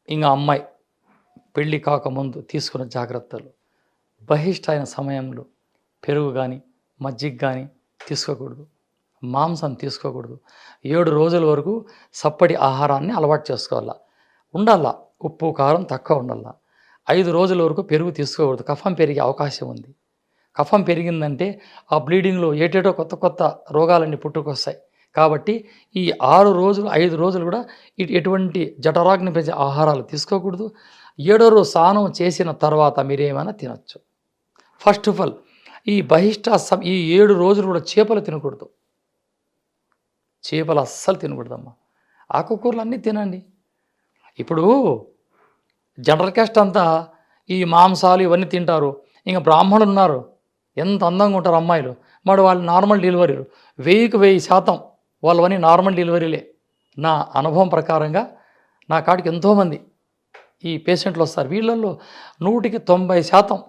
ఇంకా అమ్మాయి పెళ్ళి కాకముందు తీసుకున్న జాగ్రత్తలు, బహిష్ట అయిన సమయంలో పెరుగు కానీ మజ్జిగ కానీ తీసుకోకూడదు, మాంసం తీసుకోకూడదు. 7 రోజుల వరకు సప్పటి ఆహారాన్ని అలవాటు చేసుకోవాలా, ఉండాలా, ఉప్పు కారం తక్కువ ఉండాలా. 5 రోజుల వరకు పెరుగు తీసుకోకూడదు, కఫం పెరిగే అవకాశం ఉంది. కఫం పెరిగిందంటే ఆ బ్లీడింగ్లో ఏటేటో కొత్త కొత్త రోగాలన్నీ పుట్టుకొస్తాయి. కాబట్టి ఈ 6 రోజులు 5 రోజులు కూడా ఎటువంటి జఠరాగ్ని పెంచే ఆహారాలు తీసుకోకూడదు. 7వ రోజు స్నానం చేసిన తర్వాత మీరేమైనా తినచ్చు. ఫస్ట్ ఆఫ్ ఆల్ ఈ ఈ 7 రోజులు కూడా చేపలు తినకూడదు. చేపలు అస్సలు తినకూడదమ్మా. ఆకుకూరలు అన్నీ తినండి. ఇప్పుడు జనరల్ క్యాస్ట్ అంతా ఈ మాంసాలు ఇవన్నీ తింటారు. ఇంకా బ్రాహ్మణులు ఉన్నారు, ఎంత అందంగా ఉంటారు అమ్మాయిలు, మరి వాళ్ళు నార్మల్ డెలివరీలు 1000కి 1000% వాళ్ళవన్నీ నార్మల్ డెలివరీలే. నా అనుభవం ప్రకారంగా నా కాడికి ఎంతోమంది ఈ పేషెంట్లు వస్తారు, వీళ్ళల్లో 100కి 90%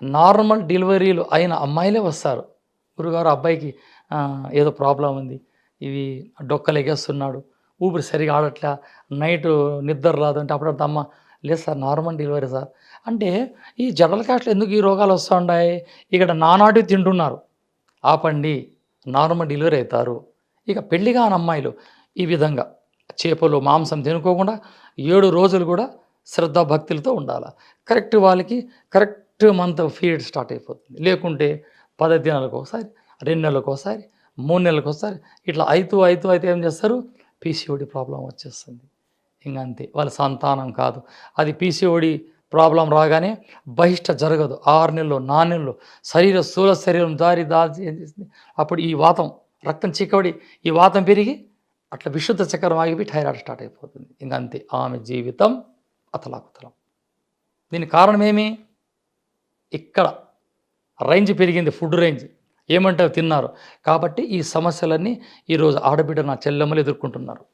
నార్మల్ డెలివరీలు అయిన అమ్మాయిలే వస్తారు. గురుగారు అబ్బాయికి ఏదో ప్రాబ్లం ఉంది, ఇవి డొక్కలు ఎగేస్తున్నాడు, ఊపిరి సరిగా ఆడట్లా, నైటు నిద్ర రాదు అంటే అప్పుడు అమ్మ లేదు సార్ నార్మల్ డెలివరీ సార్ అంటే. ఈ జనరల్ క్యాస్ట్లో ఎందుకు ఈ రోగాలు వస్తూ ఉన్నాయి? ఇక్కడ నానాటివి తింటున్నారు. ఆపండి, నార్మల్ డెలివరీ అవుతారు. ఇక పెళ్లి కాని అమ్మాయిలు ఈ విధంగా చేపలు మాంసం తినుకోకుండా 7 రోజులు కూడా శ్రద్ధ భక్తులతో ఉండాలి. కరెక్ట్ వాళ్ళకి కరెక్ట్ మంత్ పీరియడ్ స్టార్ట్ అయిపోతుంది. లేకుంటే 10 దినాలకు ఒకసారి, 2 నెలలకు ఒకసారి, 3 నెలలకు ఒకసారి ఇట్లా అయితే ఏం చేస్తారు, పీసీఓడి ప్రాబ్లం వచ్చేస్తుంది. ఇంక అంతే, వాళ్ళ సంతానం కాదు. అది పీసీఓడి ప్రాబ్లం రాగానే బహిష్ట జరగదు. 6 నెలలు 4 నెలలు స్థూల శరీరం ఏం చేస్తుంది, అప్పుడు ఈ వాతం రక్తం చిక్కబడి ఈ వాతం పెరిగి అట్లా విశుద్ధ చక్రం ఆగిపోయి థైరాయిడ్ స్టార్ట్ అయిపోతుంది. ఇంక అంతే, ఆమె జీవితం అతలాకుతలం. దీనికి కారణమేమి? ఇక్కడ రేంజ్ పెరిగింది, ఫుడ్ రేంజ్ ఏమంటారు తిన్నారు. కాబట్టి ఈ సమస్యలన్నీ ఈరోజు ఆడబిడ్డ నా చెల్లెమ్మలు ఎదుర్కొంటున్నారు.